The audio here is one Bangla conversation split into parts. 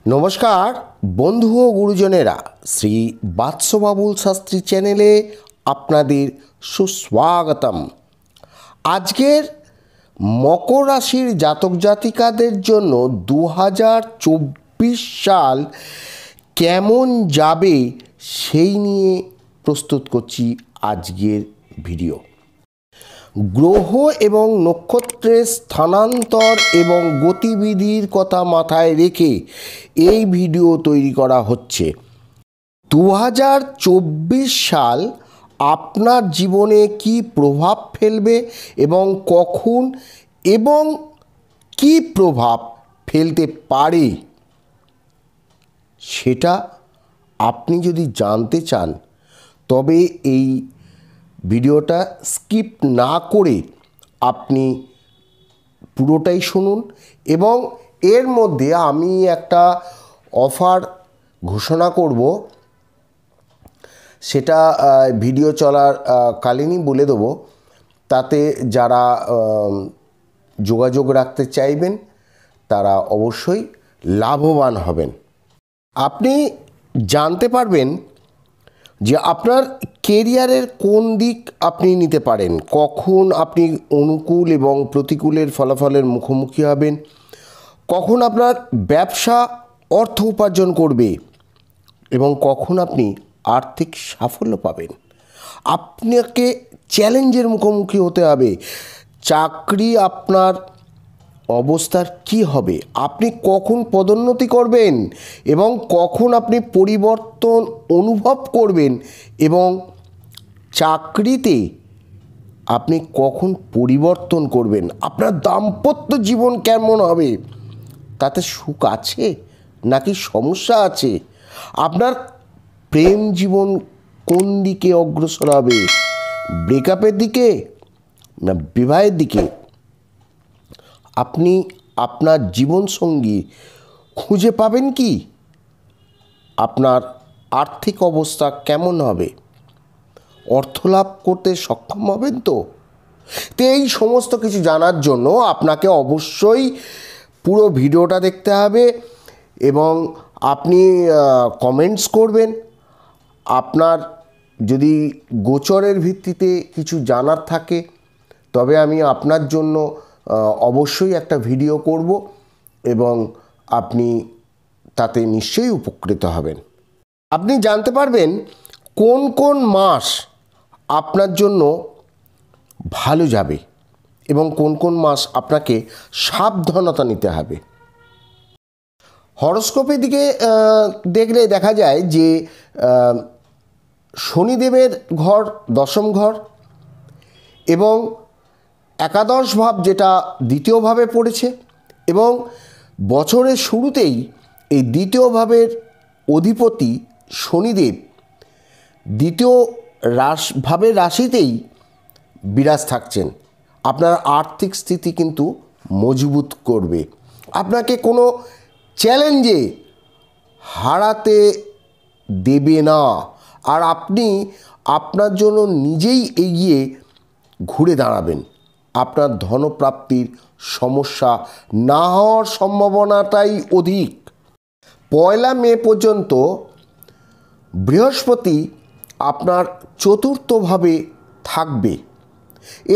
নমস্কার বন্ধু ও গুরুজনেরা, শ্রী বাৎসবাবুল শাস্ত্রী চ্যানেলে আপনাদের সুস্বাগতম। আজকের মকর রাশির জাতক জাতিকাদের জন্য 2024 সাল কেমন যাবে সেই নিয়ে প্রস্তুত করছি আজকের ভিডিও। গ্রহ এবং নক্ষত্রের স্থানান্তর এবং গতিবিধির কথা মাথায় রেখে এই ভিডিও তৈরি করা হচ্ছে। 2024 সাল আপনার জীবনে কি প্রভাব ফেলবে এবং কখন এবং কি প্রভাব ফেলতে পারে সেটা আপনি যদি জানতে চান তবে এই ভিডিওটা স্কিপ না করে আপনি পুরোটাই শুনুন। এবং এর মধ্যে আমি একটা অফার ঘোষণা করব, সেটা ভিডিও চলার কালীনই বলে দেবো। তাতে যারা যোগাযোগ রাখতে চাইবেন তারা অবশ্যই লাভবান হবেন। আপনি জানতে পারবেন যে আপনার কেরিয়ারের কোন দিক আপনি নিতে পারেন, কখন আপনি অনুকূল এবং প্রতিকূলের ফলাফলের মুখোমুখি হবেন, কখন আপনার ব্যবসা অর্থ উপার্জন করবে এবং কখন আপনি আর্থিক সাফল্য পাবেন। আপনাকে চ্যালেঞ্জের মুখোমুখি হতে হবে। চাকরি আপনার অবস্থার কি হবে, আপনি কখন পদোন্নতি করবেন এবং কখন আপনি পরিবর্তন অনুভব করবেন এবং চাকরিতে আপনি কখন পরিবর্তন করবেন। আপনার দাম্পত্য জীবন কেমন হবে, তাতে সুখ আছে নাকি সমস্যা আছে, আপনার প্রেম জীবন কোন দিকে অগ্রসর হবে, ব্রেকআপের দিকে না বিবাহের দিকে, আপনি আপনার জীবনসঙ্গী খুঁজে পাবেন কি, আপনার আর্থিক অবস্থা কেমন হবে, অর্থ লাভ করতে সক্ষম হবেন তো এই সমস্ত কিছু জানার জন্য আপনাকে অবশ্যই পুরো ভিডিওটা দেখতে হবে এবং আপনি কমেন্টস করবেন। আপনার যদি গোচরের ভিত্তিতে কিছু জানার থাকে তবে আমি আপনার জন্য অবশ্যই একটা ভিডিও করব এবং আপনি তাতে নিশ্চয়ই উপকৃত হবেন। আপনি জানতে পারবেন কোন কোন মাস আপনার জন্য ভালো যাবে এবং কোন কোন মাস আপনাকে সাবধানতা নিতে হবে। হরোস্কোপের দিকে দেখলে দেখা যায় যে শনিদেবের ঘর দশম ঘর এবং একাদশ ভাব যেটা দ্বিতীয় ভাবে পড়েছে এবং বছরের শুরুতেই এই দ্বিতীয় ভাবের অধিপতি শনিদেব দ্বিতীয় ভাবের রাশিতেই বিরাজ থাকছেন। আপনার আর্থিক স্থিতি কিন্তু মজবুত করবে, আপনাকে কোনো চ্যালেঞ্জে হারাতে দেবে না, আর আপনি আপনার জন্য নিজেই এগিয়ে ঘুরে দাঁড়াবেন। আপনার ধনপ্রাপ্তির সমস্যা না হওয়ার সম্ভাবনাটাই অধিক। 1 মে পর্যন্ত বৃহস্পতি আপনার চতুর্থভাবে থাকবে।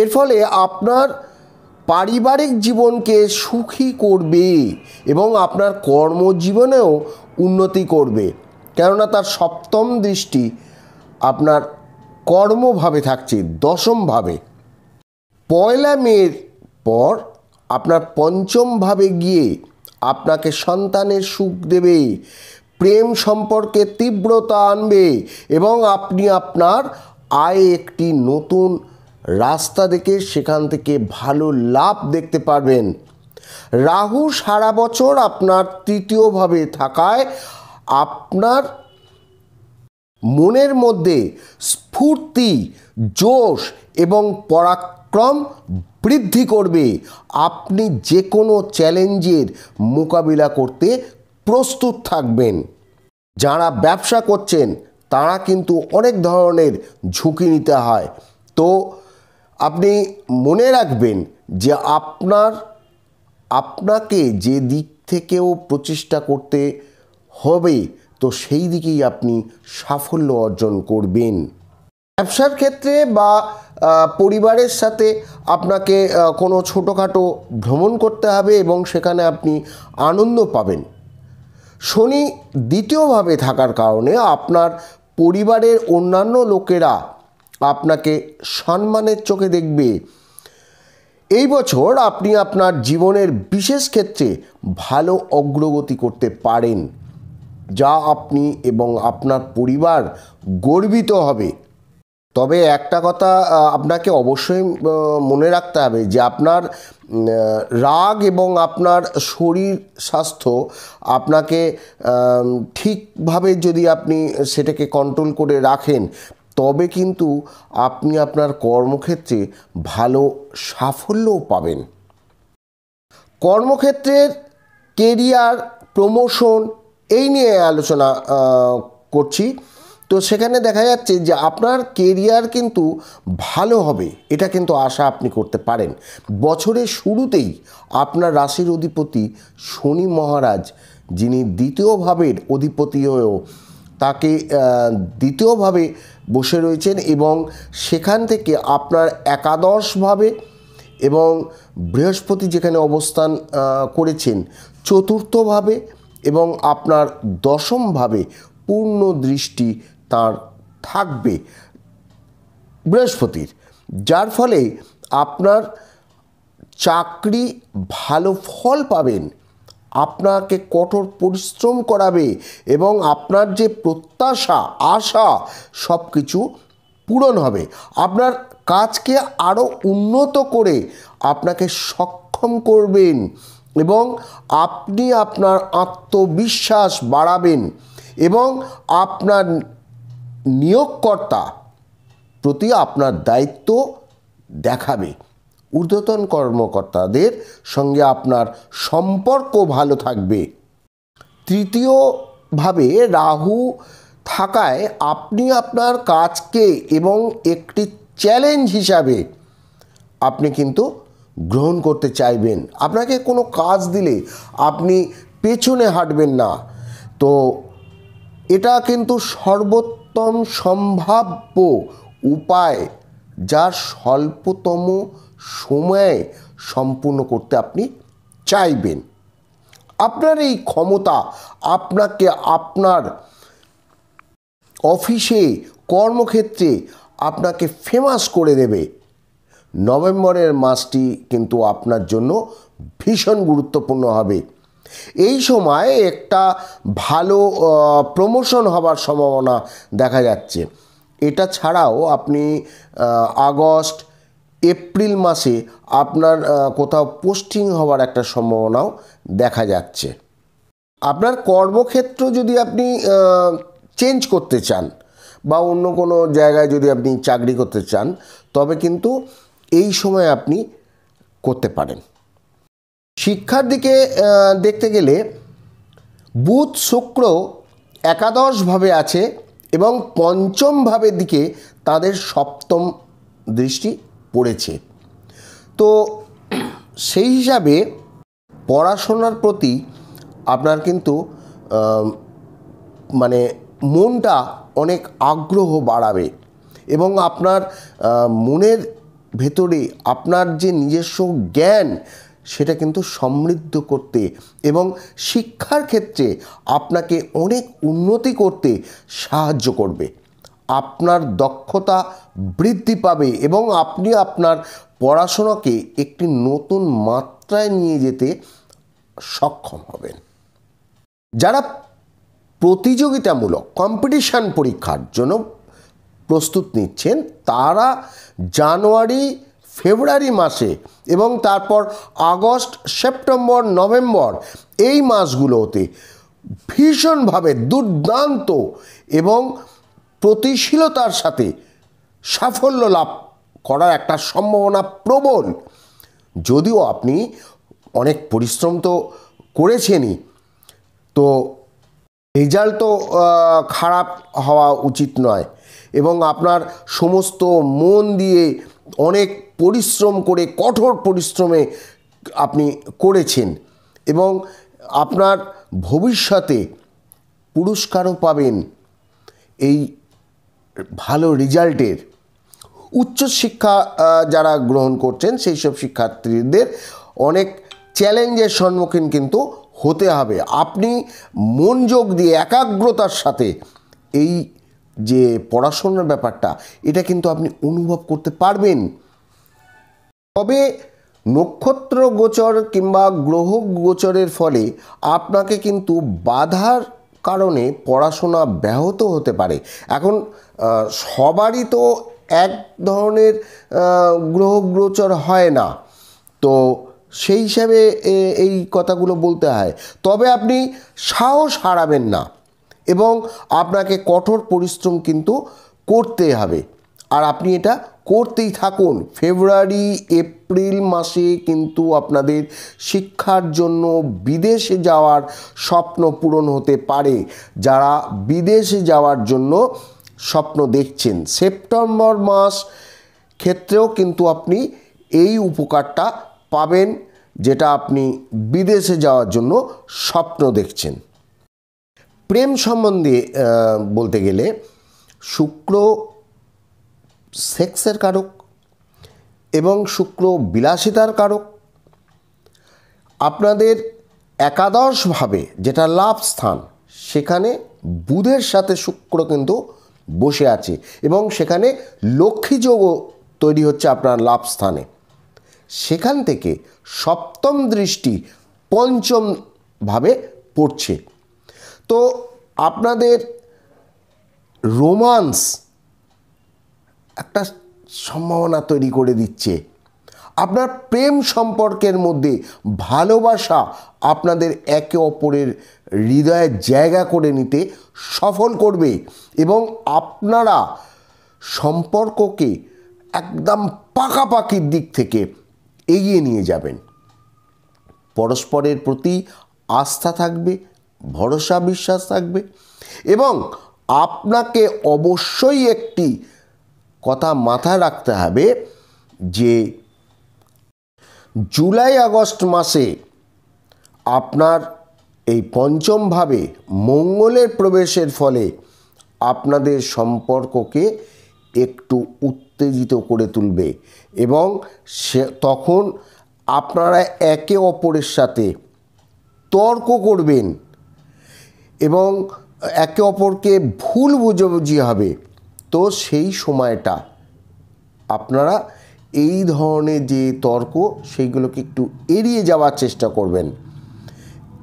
এর ফলে আপনার পারিবারিক জীবনকে সুখী করবে এবং আপনার কর্মজীবনেও উন্নতি করবে, কেননা তার সপ্তম দৃষ্টি আপনার কর্মভাবে থাকছে, দশমভাবে। 1 মের পর আপনার পঞ্চম ভাবে গিয়ে আপনাকে সন্তানের সুখ দেবে, প্রেম সম্পর্কে তীব্রতা আনবে এবং আপনি আপনার আয়ে একটি নতুন রাস্তা দেখে সেখান থেকে ভালো লাভ দেখতে পারবেন। রাহু সারা বছর আপনার তৃতীয়ভাবে থাকায় আপনার মনের মধ্যে স্ফূর্তি, জোশ এবং পরাক্রম বৃদ্ধি করবে। আপনি যে কোনো চ্যালেঞ্জের মোকাবিলা করতে প্রস্তুত থাকবেন। যারা ব্যবসা করছেন তারা কিন্তু অনেক ধরনের ঝুঁকি নিতে হয়, তো আপনি মনে রাখবেন যে আপনাকে যে দিক থেকেও প্রচেষ্টা করতে হবে, তো সেই দিকেই আপনি সাফল্য অর্জন করবেন। ব্যবসার ক্ষেত্রে বা পরিবারের সাথে আপনাকে কোনো ছোটোখাটো ভ্রমণ করতে হবে এবং সেখানে আপনি আনন্দ পাবেন। শনি দ্বিতীয়ভাবে থাকার কারণে আপনার পরিবারের অন্যান্য লোকেরা আপনাকে সম্মানের চোখে দেখবে। এই বছর আপনি আপনার জীবনের বিশেষ ক্ষেত্রে ভালো অগ্রগতি করতে পারেন, যা আপনি এবং আপনার পরিবার গর্বিত হবে। তবে একটা কথা আপনাকে অবশ্যই মনে রাখতে হবে যে আপনার রাগ এবং আপনার শরীর স্বাস্থ্য আপনাকে ঠিকভাবে যদি আপনি সেটাকে কন্ট্রোল করে রাখেন, তবে কিন্তু আপনি আপনার কর্মক্ষেত্রে ভালো সাফল্যও পাবেন। কর্মক্ষেত্রের কেরিয়ার, প্রমোশন এই নিয়ে আলোচনা করছি। তো সেখানে দেখা যাচ্ছে যে আপনার কেরিয়ার কিন্তু ভালো হবে, এটা কিন্তু আশা আপনি করতে পারেন। বছরের শুরুতেই আপনার রাশির অধিপতি শনি মহারাজ, যিনি দ্বিতীয় ভাবের অধিপতি হয়েও তাকে দ্বিতীয়ভাবে বসে রয়েছেন এবং সেখান থেকে আপনার একাদশভাবে এবং বৃহস্পতি যেখানে অবস্থান করেছেন চতুর্থভাবে এবং আপনার দশমভাবে পূর্ণ দৃষ্টি তার থাকবে বৃহস্পতির, যার ফলে আপনার চাকরি ভালো ফল পাবেন, আপনাকে কঠোর পরিশ্রম করাবে এবং আপনার যে প্রত্যাশা, আশা সব কিছু পূরণ হবে। আপনার কাজকে আরও উন্নত করে আপনাকে সক্ষম করবেন এবং আপনি আপনার আত্মবিশ্বাস বাড়াবেন এবং আপনার নিয়োগকর্তা প্রতি আপনার দায়িত্ব দেখাবে। ঊর্ধ্বতন কর্মকর্তাদের সঙ্গে আপনার সম্পর্ক ভালো থাকবে। তৃতীয়ভাবে রাহু থাকায় আপনি আপনার কাজকে এবং একটি চ্যালেঞ্জ হিসাবে আপনি কিন্তু গ্রহণ করতে চাইবেন। আপনাকে কোনো কাজ দিলে আপনি পেছনে হাঁটবেন না। তো এটা কিন্তু সর্বোত্তম সম্ভাব্য উপায়, যা স্বল্পতম সময়ে সম্পূর্ণ করতে আপনি চাইবেন। আপনার এই ক্ষমতা আপনাকে আপনার অফিসে, কর্মক্ষেত্রে আপনাকে ফেমাস করে দেবে। নভেম্বরের মাসটি কিন্তু আপনার জন্য ভীষণ গুরুত্বপূর্ণ হবে। এই সময় একটা ভালো প্রমোশন হবার সম্ভাবনা দেখা যাচ্ছে। এটা ছাড়াও আপনি আগস্ট, এপ্রিল মাসে আপনার কোথাও পোস্টিং হওয়ার একটা সম্ভাবনাও দেখা যাচ্ছে। আপনার কর্মক্ষেত্র যদি আপনি চেঞ্জ করতে চান বা অন্য কোনো জায়গায় যদি আপনি চাকরি করতে চান, তবে কিন্তু এই সময় আপনি করতে পারেন। শিক্ষার দিকে দেখতে গেলে বুধ, শুক্র একাদশভাবে আছে এবং পঞ্চম ভাবের দিকে তাদের সপ্তম দৃষ্টি পড়েছে। তো সেই হিসাবে পড়াশোনার প্রতি আপনার কিন্তু মানে মনটা অনেক আগ্রহ বাড়াবে এবং আপনার মনের ভেতরে আপনার যে নিজস্ব জ্ঞান সেটা কিন্তু সমৃদ্ধ করতে এবং শিক্ষার ক্ষেত্রে আপনাকে অনেক উন্নতি করতে সাহায্য করবে। আপনার দক্ষতা বৃদ্ধি পাবে এবং আপনি আপনার পড়াশোনাকে একটি নতুন মাত্রায় নিয়ে যেতে সক্ষম হবেন। যারা প্রতিযোগিতামূলক কম্পিটিশান পরীক্ষার জন্য প্রস্তুত নিচ্ছেন, তারা জানুয়ারি, ফেব্রুয়ারি মাসে এবং তারপর আগস্ট, সেপ্টেম্বর, নভেম্বর এই মাসগুলোতে ভীষণভাবে দুর্দান্ত এবং প্রতিশীলতার সাথে সাফল্য লাভ করার একটা সম্ভাবনা প্রবল। যদিও আপনি অনেক পরিশ্রম তো করেছেনই, তো রেজাল্ট তো খারাপ হওয়া উচিত নয় এবং আপনার সমস্ত মন দিয়ে অনেক পরিশ্রম করে, কঠোর পরিশ্রমে আপনি করেছেন এবং আপনার ভবিষ্যতে পুরস্কারও পাবেন এই ভালো রেজাল্টের। উচ্চশিক্ষা যারা গ্রহণ করছেন সেই সব শিক্ষার্থীদের অনেক চ্যালেঞ্জের সম্মুখীন কিন্তু হতে হবে। আপনি মনোযোগ দিয়ে একাগ্রতার সাথে এই যে পড়াশোনার ব্যাপারটা এটা কিন্তু আপনি অনুভব করতে পারবেন। তবে নক্ষত্র গোচর কিংবা গ্রহ গোচরের ফলে আপনাকে কিন্তু বাধার কারণে পড়াশোনা ব্যাহত হতে পারে। এখন সবারই তো এক ধরনের গ্রহ গোচর হয় না, তো সেই হিসাবে এই কথাগুলো বলতে হয়। তবে আপনি সাহস হারাবেন না এবং আপনাকে কঠোর পরিশ্রম কিন্তু করতে হবে, আর আপনি এটা করতেই থাকুন। ফেব্রুয়ারি এপ্রিল মাসে কিন্তু আপনাদের শিক্ষার জন্য বিদেশে যাওয়ার স্বপ্ন পূরণ হতে পারে। যারা বিদেশে যাওয়ার জন্য স্বপ্ন দেখছেন, সেপ্টেম্বর মাস ক্ষেত্রেও কিন্তু আপনি এই উপকারটা পাবেন, যেটা আপনি বিদেশে যাওয়ার জন্য স্বপ্ন দেখছেন। প্রেম সম্বন্ধে বলতে গেলে শুক্র সেক্সের কারক এবং শুক্র বিলাসিতার কারক। আপনাদের একাদশভাবে যেটা লাভ স্থান, সেখানে বুধের সাথে শুক্র কিন্তু বসে আছে এবং সেখানে লক্ষ্মী যোগও তৈরি হচ্ছে আপনার লাভ স্থানে। সেখান থেকে সপ্তম দৃষ্টি পঞ্চম ভাবে পড়ছে, তো আপনাদের রোমান্স একটা সম্ভাবনা তৈরি করে দিচ্ছে। আপনার প্রেম সম্পর্কের মধ্যে ভালোবাসা আপনাদের একে অপরের হৃদয়ে জায়গা করে নিতে সফল করবে এবং আপনারা সম্পর্ককে একদম পাকাপাকির দিক থেকে এগিয়ে নিয়ে যাবেন। পরস্পরের প্রতি আস্থা থাকবে, ভরসা বিশ্বাস থাকবে এবং আপনাকে অবশ্যই একটি কথা মাথায় রাখতে হবে যে জুলাই আগস্ট মাসে আপনার এই পঞ্চমভাবে মঙ্গলের প্রবেশের ফলে আপনাদের সম্পর্ককে একটু উত্তেজিত করে তুলবে এবং তখন আপনারা একে অপরের সাথে তর্ক করবেন এবং একে অপরকে ভুল বুঝাবুঝি হবে। তো সেই সময়টা আপনারা এই ধরনের যে তর্ক সেইগুলোকে একটু এড়িয়ে যাওয়ার চেষ্টা করবেন,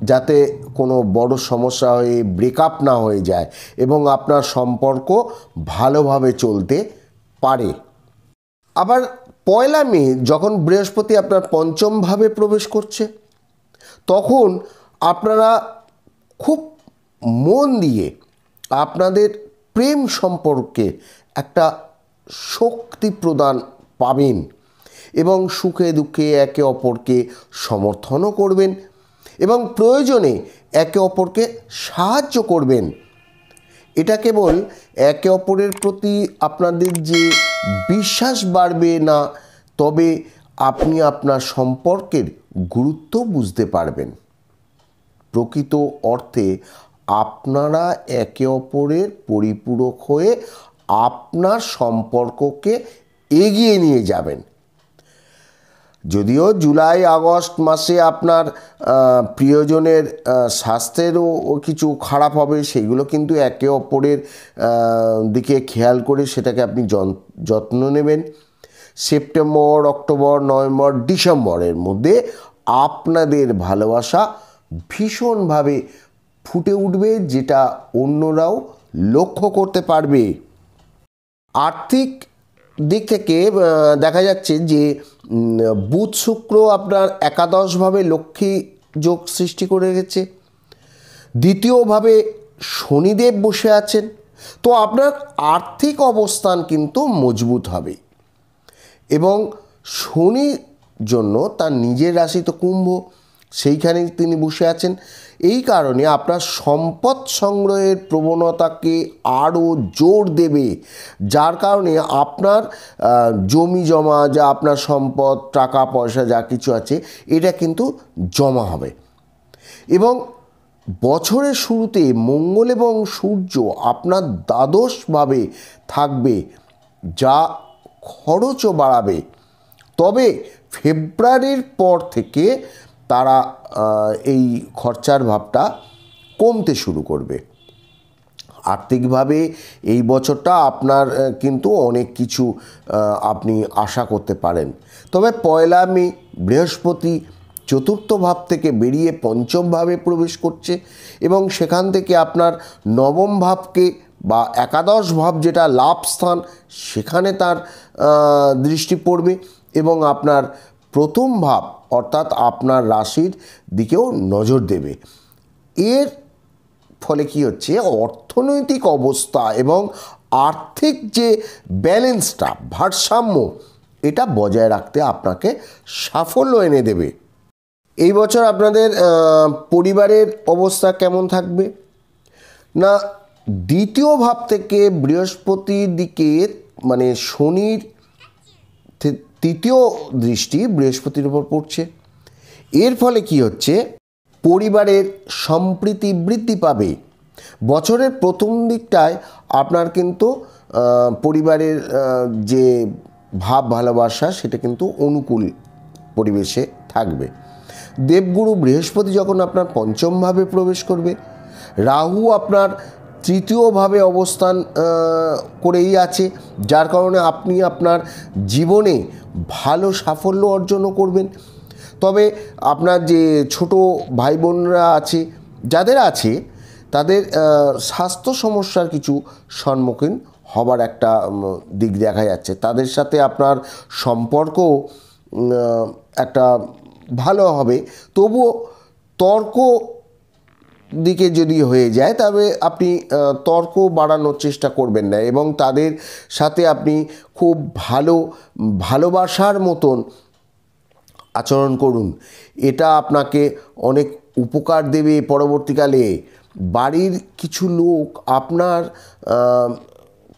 যাতে কোনো বড় সমস্যা হয়ে ব্রেকআপ না হয়ে যায় এবং আপনার সম্পর্ক ভালোভাবে চলতে পারে। আবার 1 মে যখন বৃহস্পতি আপনার পঞ্চমভাবে প্রবেশ করছে, তখন আপনারা খুব মন দিয়ে আপনাদের প্রেম সম্পর্কে একটা শক্তি প্রদান পাবেন এবং সুখে দুঃখে একে অপরকে সমর্থনও করবেন এবং প্রয়োজনে একে অপরকে সাহায্য করবেন। এটা কেবল একে অপরের প্রতি আপনাদের যে বিশ্বাস বাড়বে না, তবে আপনি আপনার সম্পর্কের গুরুত্ব বুঝতে পারবেন। প্রকৃত অর্থে আপনারা একে অপরের পরিপূরক হয়ে আপনার সম্পর্ককে এগিয়ে নিয়ে যাবেন। যদিও জুলাই আগস্ট মাসে আপনার প্রিয়জনের স্বাস্থ্যেরও কিছু খারাপ হবে, সেগুলো কিন্তু একে অপরের দিকে খেয়াল করে সেটাকে আপনি যত্ন নেবেন। সেপ্টেম্বর, অক্টোবর, নভেম্বর, ডিসেম্বরের মধ্যে আপনাদের ভালোবাসা ভীষণভাবে ফুটে উঠবে, যেটা অন্যরাও লক্ষ্য করতে পারবে। আর্থিক দিক থেকে দেখা যাচ্ছে যে বুধ শুক্র আপনার একাদশভাবে লক্ষ্মী যোগ সৃষ্টি করে গেছে, দ্বিতীয়ভাবে শনিদেব বসে আছেন, তো আপনার আর্থিক অবস্থান কিন্তু মজবুত হবে এবং শনির জন্য তার নিজের রাশি তো কুম্ভ, সেইখানে তিনি বসে আছেন। এই কারণে আপনার সম্পদ সংগ্রহের প্রবণতাকে আরও জোর দেবে, যার কারণে আপনার জমি জমা, যা আপনার সম্পদ, টাকা পয়সা যা কিছু আছে, এটা কিন্তু জমা হবে এবং বছরের শুরুতে মঙ্গল এবং সূর্য আপনার দ্বাদশভাবে থাকবে, যা খরচও বাড়াবে। তবে ফেব্রুয়ারির পর থেকে তারা এই খরচার ভাবটা কমতে শুরু করবে। আর্থিকভাবে এই বছরটা আপনার কিন্তু অনেক কিছু আপনি আশা করতে পারেন। তবে 1 মে বৃহস্পতি চতুর্থ ভাব থেকে বেরিয়ে পঞ্চম ভাবে প্রবেশ করছে এবং সেখান থেকে আপনার নবম ভাবকে বা একাদশ ভাব যেটা লাভ স্থান, সেখানে তার দৃষ্টি পড়বে এবং আপনার প্রথম ভাব অর্থাৎ আপনার রাশির দিকেও নজর দেবে। এর ফলে কি হচ্ছে, অর্থনৈতিক অবস্থা এবং আর্থিক যে ব্যালেন্সটা, ভারসাম্য, এটা বজায় রাখতে আপনাকে সাফল্য এনে দেবে। এই বছর আপনাদের পরিবারের অবস্থা কেমন থাকবে না, দ্বিতীয় ভাব থেকে বৃহস্পতির দিকে মানে শনির তৃতীয় দৃষ্টি বৃহস্পতির উপর পড়ছে। এর ফলে কি হচ্ছে, পরিবারের সম্প্রীতি বৃদ্ধি পাবে। বছরের প্রথম দিকটায় আপনার কিন্তু পরিবারের যে ভাব ভালোবাসা সেটা কিন্তু অনুকূল পরিবেশে থাকবে। দেবগুরু বৃহস্পতি যখন আপনার পঞ্চম ভাবে প্রবেশ করবে, রাহু আপনার তৃতীয়ভাবে অবস্থান করেই আছে, যার কারণে আপনি আপনার জীবনে ভালো সাফল্য অর্জনও করবেন। তবে আপনার যে ছোট ভাই বোনরা আছে, যাদের আছে, তাদের স্বাস্থ্য সমস্যার কিছু সম্মুখীন হবার একটা দিক দেখা যাচ্ছে। তাদের সাথে আপনার সম্পর্ক একটা ভালো হবে, তবুও তর্ক দিকে যদি হয়ে যায় তবে আপনি তর্ক বাড়ানোর চেষ্টা করবেন না এবং তাদের সাথে আপনি খুব ভালোবাসার মতন আচরণ করুন। এটা আপনাকে অনেক উপকার দেবে পরবর্তীকালে। বাড়ির কিছু লোক আপনার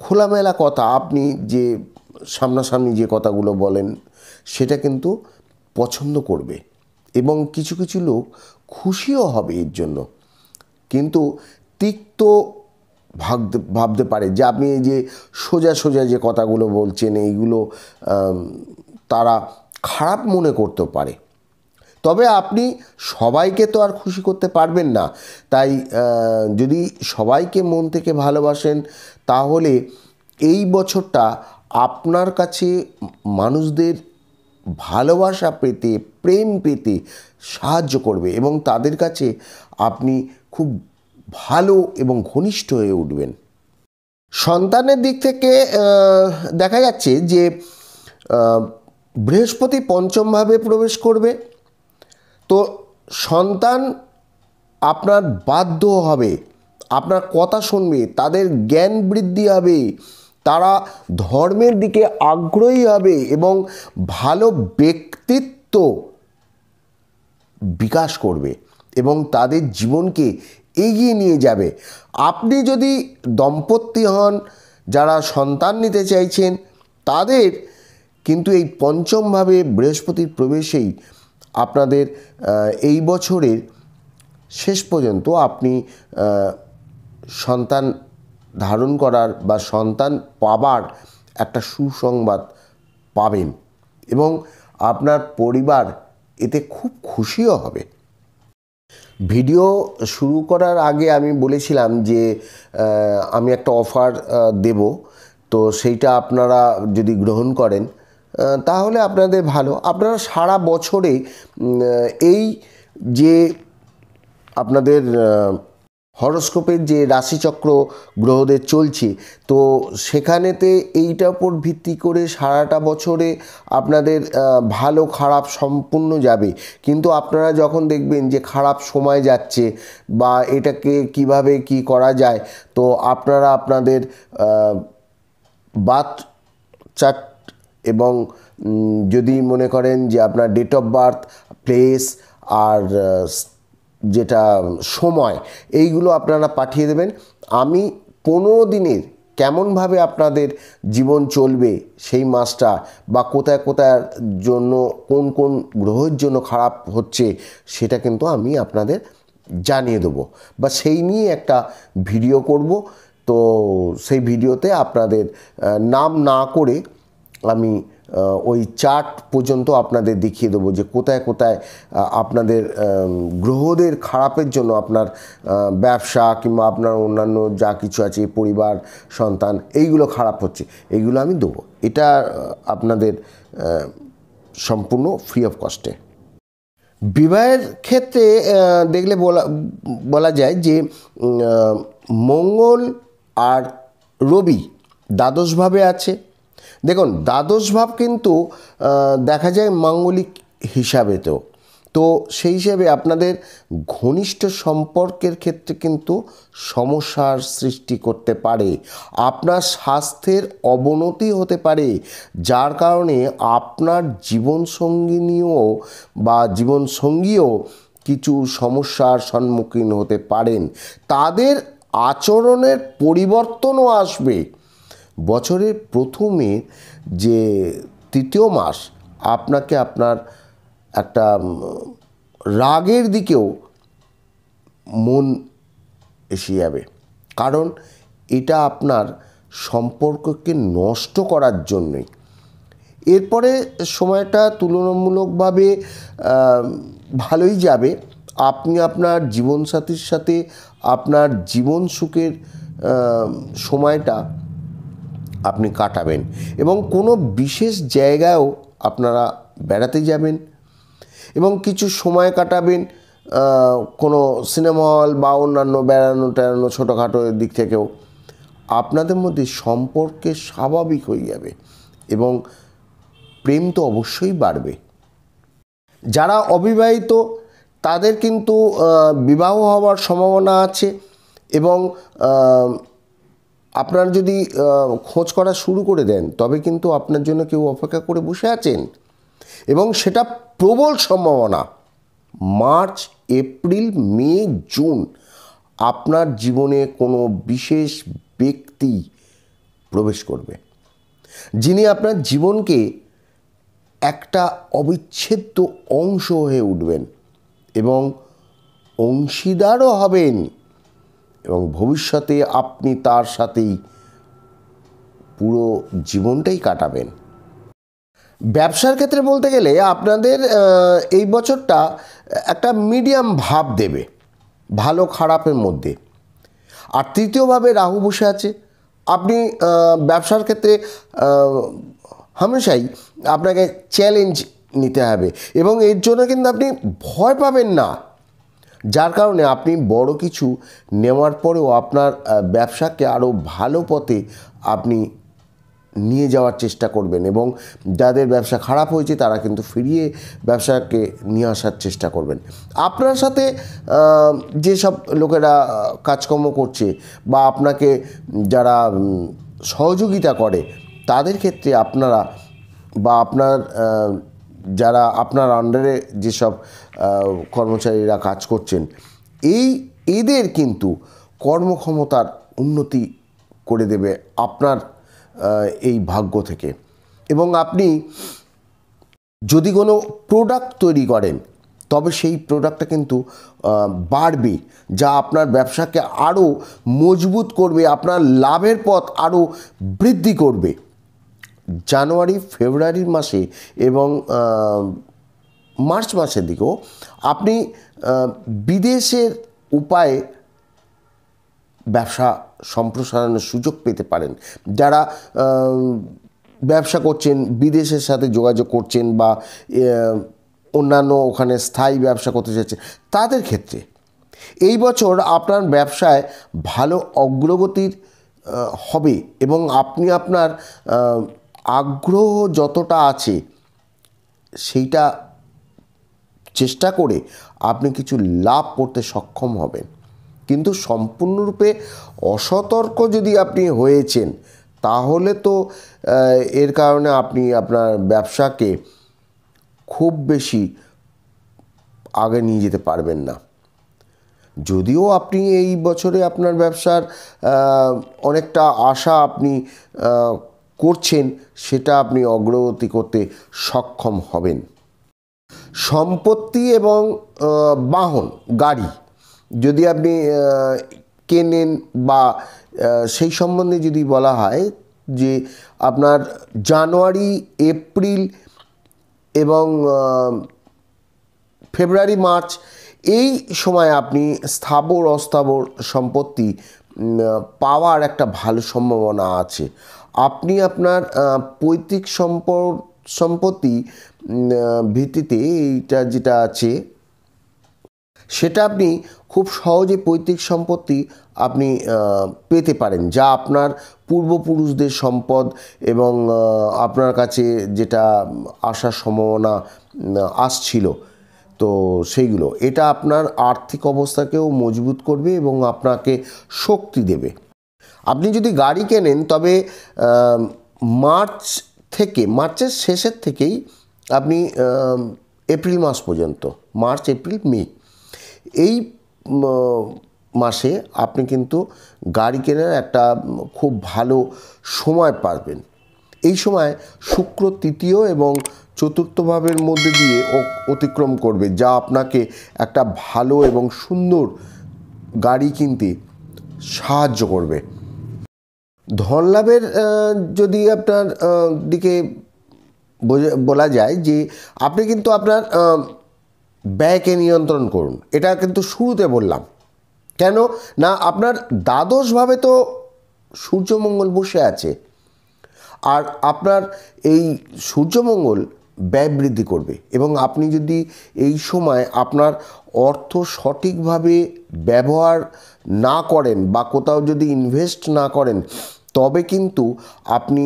খোলামেলা কথা, আপনি যে সামনাসামনি যে কথাগুলো বলেন সেটা কিন্তু পছন্দ করবে এবং কিছু কিছু লোক খুশিও হবে এর জন্য। কিন্তু তিক্ত ভাবতে পারে যে আপনি এই যে সোজা সোজা যে কথাগুলো বলছেন এইগুলো তারা খারাপ মনে করতে পারে। তবে আপনি সবাইকে তো আর খুশি করতে পারবেন না, তাই যদি সবাইকে মন থেকে ভালোবাসেন তাহলে এই বছরটা আপনার কাছে মানুষদের ভালোবাসা পেতে, প্রেম পেতে সাহায্য করবে এবং তাদের কাছে আপনি খুব ভালো এবং ঘনিষ্ঠ হয়ে উঠবেন। সন্তানের দিক থেকে দেখা যাচ্ছে যে বৃহস্পতি পঞ্চম ভাবে প্রবেশ করবে, তো সন্তান আপনার বাধ্য হবে, আপনার কথা শুনবে, তাদের জ্ঞান বৃদ্ধি হবে, তারা ধর্মের দিকে আগ্রহী হবে এবং ভালো ব্যক্তিত্ব বিকাশ করবে এবং তাদের জীবনকে এগিয়ে নিয়ে যাবে। আপনি যদি দম্পতি হন, যারা সন্তান নিতে চাইছেন, তাদের কিন্তু এই পঞ্চমভাবে বৃহস্পতির প্রবেশেই আপনাদের এই বছরের শেষ পর্যন্ত আপনি সন্তান ধারণ করার বা সন্তান পাবার একটা সুসংবাদ পাবেন এবং আপনার পরিবার এতে খুব খুশিও হবে। ভিডিও শুরু করার আগে আমি বলেছিলাম যে আমি একটা অফার দেব, তো সেইটা আপনারা যদি গ্রহণ করেন তাহলে আপনাদের ভালো। আপনারা সারা বছরে এই যে আপনাদের হরোস্কোপের যে রাশিচক্র গ্রহদের চলছে, তো সেখানেতে এইটার উপর ভিত্তি করে সারাটা বছরে আপনাদের ভালো খারাপ সম্পূর্ণ যাবে। কিন্তু আপনারা যখন দেখবেন যে খারাপ সময় যাচ্ছে বা এটাকে কিভাবে কি করা যায়, তো আপনারা আপনাদের বার্থ চার্ট এবং যদি মনে করেন যে আপনার ডেট অফ বার্থ, প্লেস আর যেটা সময়, এইগুলো আপনারা পাঠিয়ে দেবেন। আমি 15 দিনের কেমনভাবে আপনাদের জীবন চলবে সেই মাসটা বা কোথায় কোথায় জন্য কোন কোন গ্রহের জন্য খারাপ হচ্ছে সেটা কিন্তু আমি আপনাদের জানিয়ে দেবো বা সেই নিয়ে একটা ভিডিও করব। তো সেই ভিডিওতে আপনাদের নাম না করে আমি ওই চার্ট পর্যন্ত আপনাদের দেখিয়ে দেবো যে কোথায় কোথায় আপনাদের গ্রহদের খারাপের জন্য আপনার ব্যবসা কিংবা আপনার অন্যান্য যা কিছু আছে পরিবার সন্তান এইগুলো খারাপ হচ্ছে, এইগুলো আমি দেবো। এটা আপনাদের সম্পূর্ণ ফ্রি অফ কস্টে। বিবাহের ক্ষেত্রে দেখলে বলা যায় যে মঙ্গল আর রবি দ্বাদশভাবে আছে। দেখুন, দ্বাদশ ভাব কিন্তু দেখা যায় মাঙ্গলিক হিসাবেতেও, তো সেই হিসেবে আপনাদের ঘনিষ্ঠ সম্পর্কের ক্ষেত্রে কিন্তু সমস্যার সৃষ্টি করতে পারে। আপনার স্বাস্থ্যের অবনতি হতে পারে, যার কারণে আপনার জীবনসঙ্গিনীও বা জীবনসঙ্গীও কিছু সমস্যার সম্মুখীন হতে পারেন। তাদের আচরণের পরিবর্তনও আসবে। বছরের প্রথমে যে তৃতীয় মাস আপনাকে আপনার একটা রাগের দিকেও মন এসে যাবে, কারণ এটা আপনার সম্পর্ককে নষ্ট করার জন্যই। এরপরে সময়টা তুলনামূলকভাবে ভালোই যাবে। আপনি আপনার জীবনসাথীর সাথে আপনার জীবন সুখের সময়টা আপনি কাটাবেন এবং কোনো বিশেষ জায়গায়ও আপনারা বেড়াতে যাবেন এবং কিছু সময় কাটাবেন কোনো সিনেমা হল বা অন্যান্য বেড়ানো ছোটোখাটো দিক থেকেও আপনাদের মধ্যে সম্পর্কে স্বাভাবিক হয়ে যাবে এবং প্রেম তো অবশ্যই বাড়বে। যারা অবিবাহিত তাদের কিন্তু বিবাহ হওয়ার সম্ভাবনা আছে এবং আপনারা যদি খোঁজ করা শুরু করে দেন তবে কিন্তু আপনার জন্য কেউ অপেক্ষা করে বসে আছেন এবং সেটা প্রবল সম্ভাবনা। মার্চ, এপ্রিল, মে, জুন আপনার জীবনে কোনো বিশেষ ব্যক্তি প্রবেশ করবে, যিনি আপনার জীবনকে একটা অবিচ্ছেদ্য অংশ হয়ে উঠবেন এবং অংশীদারও হবেন এবং ভবিষ্যতে আপনি তার সাথেই পুরো জীবনটাই কাটাবেন। ব্যবসার ক্ষেত্রে বলতে গেলে আপনাদের এই বছরটা একটা মিডিয়াম ভাব দেবে, ভালো খারাপের মধ্যে। আর তৃতীয়ভাবে রাহু বসে আছে। আপনি ব্যবসার ক্ষেত্রে হামেশাই আপনাকে চ্যালেঞ্জ নিতে হবে এবং এর জন্য কিন্তু আপনি ভয় পাবেন না, যার কারণে আপনি বড় কিছু নেওয়ার পরেও আপনার ব্যবসাকে আরও ভালো পথে আপনি নিয়ে যাওয়ার চেষ্টা করবেন এবং যাদের ব্যবসা খারাপ হয়েছে তারা কিন্তু ফিরিয়ে ব্যবসাকে নিয়ে আসার চেষ্টা করবেন। আপনার সাথে যেসব লোকেরা কাজকর্ম করছে বা আপনাকে যারা সহযোগিতা করে তাদের ক্ষেত্রে আপনারা বা আপনার যারা আপনার আন্ডারে যেসব কর্মচারীরা কাজ করছেন এদের কিন্তু কর্মক্ষমতার উন্নতি করে দেবে আপনার এই ভাগ্য থেকে। এবং আপনি যদি কোনো প্রোডাক্ট তৈরি করেন তবে সেই প্রোডাক্টটা কিন্তু বাড়বে, যা আপনার ব্যবসাকে আরও মজবুত করবে, আপনার লাভের পথ আরও বৃদ্ধি করবে। জানুয়ারি, ফেব্রুয়ারি মাসে এবং মার্চ মাসের দিকেও আপনি বিদেশের উপায়ে ব্যবসা সম্প্রসারণের সুযোগ পেতে পারেন। যারা ব্যবসা করছেন, বিদেশের সাথে যোগাযোগ করছেন বা অন্যান্য ওখানে স্থায়ী ব্যবসা করতে চাচ্ছেন, তাদের ক্ষেত্রে এই বছর আপনার ব্যবসায় ভালো অগ্রগতির হবে এবং আপনি আপনার আগ্রহ যতটা আছে সেইটা চেষ্টা করে আপনি কিছু লাভ করতে সক্ষম হবেন। কিন্তু সম্পূর্ণরূপে অসতর্ক যদি আপনি হয়েছেন তাহলে তো এর কারণে আপনি আপনার ব্যবসাকে খুব বেশি আগে নিয়ে যেতে পারবেন না। যদিও আপনি এই বছরে আপনার ব্যবসার অনেকটা আশা আপনি করছেন, সেটা আপনি অগ্রগতি করতে সক্ষম হবেন। সম্পত্তি এবং বাহন, গাড়ি যদি আপনি কেনেন বা সেই সম্বন্ধে যদি বলা হয় যে আপনার জানুয়ারি, এপ্রিল এবং ফেব্রুয়ারি, মার্চ এই সময় আপনি স্থাবর অস্থাবর সম্পত্তি পাওয়ার একটা ভালো সম্ভাবনা আছে। আপনি আপনার পৈতৃক সম্পত্তি ভিত্তিতে এইটা যেটা আছে সেটা আপনি খুব সহজে পৈতৃক সম্পত্তি আপনি পেতে পারেন, যা আপনার পূর্বপুরুষদের সম্পদ এবং আপনার কাছে যেটা আসার সম্ভাবনা আসছিল, তো সেইগুলো এটা আপনার আর্থিক অবস্থাকেও মজবুত করবে এবং আপনাকে শক্তি দেবে। আপনি যদি গাড়ি কেনেন তবে মার্চের শেষের থেকেই আপনি এপ্রিল মাস পর্যন্ত, মার্চ, এপ্রিল, মে এই মাসে আপনি কিন্তু গাড়ি কেনার একটা খুব ভালো সময় পাবেন। এই সময় শুক্র তৃতীয় এবং চতুর্থ ভাবের মধ্যে দিয়ে অতিক্রম করবে, যা আপনাকে একটা ভালো এবং সুন্দর গাড়ি কিনতে সাহায্য করবে। ধনলাভের যদি আপনার দিকে বলা যায় যে আপনি কিন্তু আপনার ব্যয়কে নিয়ন্ত্রণ করুন। এটা কিন্তু শুরুতে বললাম, কেন না আপনার দ্বাদশভাবে তো সূর্যমঙ্গল বসে আছে, আর আপনার এই সূর্যমঙ্গল ব্যয় বৃদ্ধি করবে এবং আপনি যদি এই সময় আপনার অর্থ সঠিকভাবে ব্যবহার না করেন বা কোথাও যদি ইনভেস্ট না করেন, তবে কিন্তু আপনি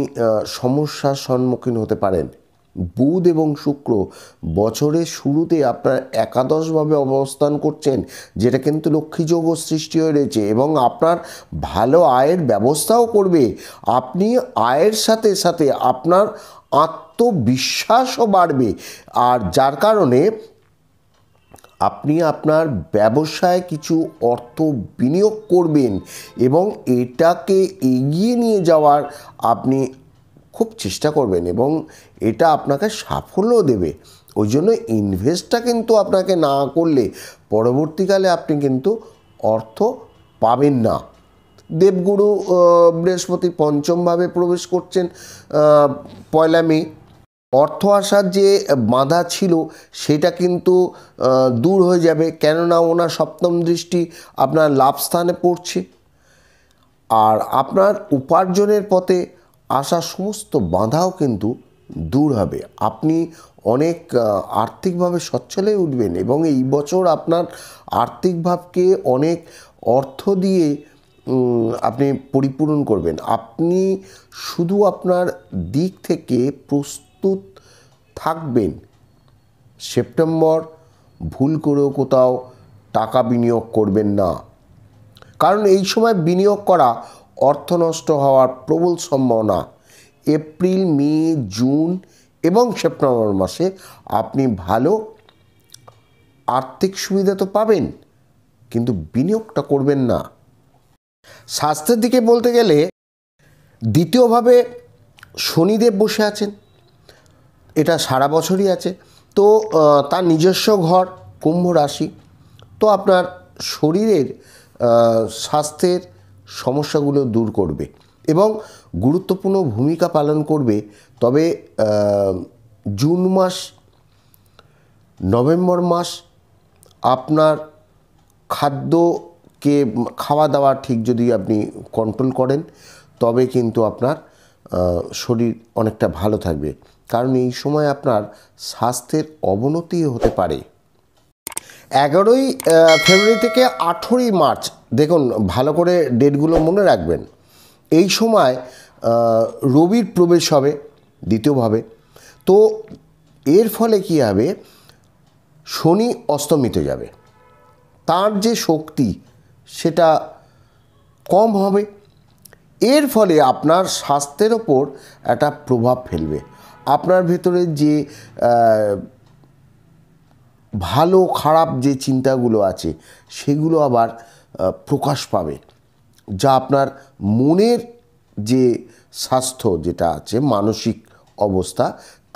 সমস্যার সম্মুখীন হতে পারেন। বুধ এবং শুক্র বছরের শুরুতে আপনার একাদশভাবে অবস্থান করছেন, যেটা কিন্তু লক্ষ্মীযোগ সৃষ্টি হয়ে রয়েছে এবং আপনার ভালো আয়ের ব্যবস্থাও করবে। আপনি আয়ের সাথে সাথে আপনার আত্মবিশ্বাসও বাড়বে, আর যার কারণে আপনি আপনার ব্যবসায় কিছু অর্থ বিনিয়োগ করবেন এবং এটাকে এগিয়ে নিয়ে যাওয়ার আপনি খুব চেষ্টা করবেন এবং এটা আপনাকে সাফল্য দেবে। ওই জন্য ইনভেস্টটা কিন্তু আপনাকে না করলে পরবর্তীকালে আপনি কিন্তু অর্থ পাবেন না। দেবগুরু বৃহস্পতি পঞ্চমভাবে প্রবেশ করছেন পয়লা মে। অর্থ আসার যে বাধা ছিল সেটা কিন্তু দূর হয়ে যাবে, কেননা ওনার সপ্তম দৃষ্টি আপনার লাভ স্থানে পড়ছে, আর আপনার উপার্জনের পথে আসা সমস্ত বাধাও কিন্তু দূর হবে। আপনি অনেক আর্থিকভাবে সচ্ছল হয়ে উঠবেন এবং এই বছর আপনার আর্থিকভাবকে অনেক অর্থ দিয়ে আপনি পরিপূরণ করবেন। আপনি শুধু আপনার দিক থেকে প্রস্তুত থাকবেন। সেপ্টেম্বর ভুল করেও কোথাও টাকা বিনিয়োগ করবেন না, কারণ এই সময় বিনিয়োগ করা অর্থ নষ্ট হওয়ার প্রবল সম্ভাবনা। এপ্রিল, মে, জুন এবং সেপ্টেম্বর মাসে আপনি ভালো আর্থিক সুবিধা তো পাবেন, কিন্তু বিনিয়োগটা করবেন না। স্বাস্থ্যের দিকে বলতে গেলে দ্বিতীয়ভাবে শনিদেব বসে আছেন, এটা সারা বছরই আছে, তো তার নিজস্ব ঘর কুম্ভ রাশি, তো আপনার শরীরের স্বাস্থ্যের সমস্যাগুলো দূর করবে এবং গুরুত্বপূর্ণ ভূমিকা পালন করবে। তবে জুন মাস, নভেম্বর মাস আপনার খাওয়া দাওয়া ঠিক যদি আপনি কন্ট্রোল করেন, তবে কিন্তু আপনার শরীর অনেকটা ভালো থাকবে, কারণ এই সময় আপনার স্বাস্থ্যের অবনতি হতে পারে। 11ই ফেব্রুয়ারি থেকে 18ই মার্চ, দেখুন ভালো করে ডেটগুলো মনে রাখবেন। এই সময় রবির প্রবেশ হবে দ্বিতীয়ভাবে, তো এর ফলে কী হবে, শনি অস্তমিত যাবে, তার যে শক্তি সেটা কম হবে। এর ফলে আপনার স্বাস্থ্যের ওপর একটা প্রভাব ফেলবে। আপনার ভেতরে যে ভালো খারাপ যে চিন্তাগুলো আছে সেগুলো আবার প্রকাশ পাবে, যা আপনার মনের যে স্বাস্থ্য যেটা আছে, মানসিক অবস্থা,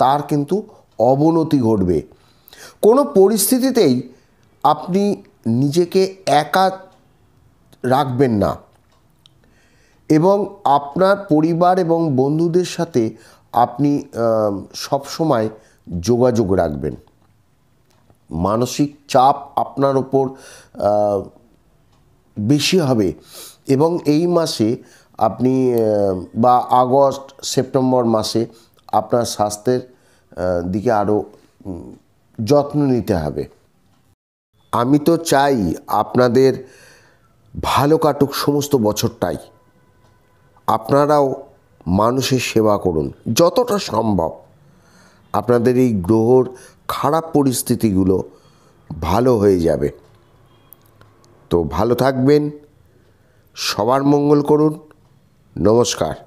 তার কিন্তু অবনতি ঘটবে। কোনো পরিস্থিতিতেই আপনি নিজেকে একা রাখবেন না এবং আপনার পরিবার এবং বন্ধুদের সাথে আপনি সবসময় যোগাযোগ রাখবেন। মানসিক চাপ আপনার ওপর বেশি হবে এবং এই মাসে আপনি বা আগস্ট সেপ্টেম্বর মাসে আপনার স্বাস্থ্যের দিকে আরও যত্ন নিতে হবে। আমি তো চাই আপনাদের ভালো কাটুক সমস্ত বছরটাই। আপনারাও মানুষের সেবা করুন যতটা সম্ভব। আপনাদের এই গ্রহর খারাপ পরিস্থিতিগুলো ভালো হয়ে যাবে। তো ভালো থাকবেন, সবার মঙ্গল করুন। নমস্কার।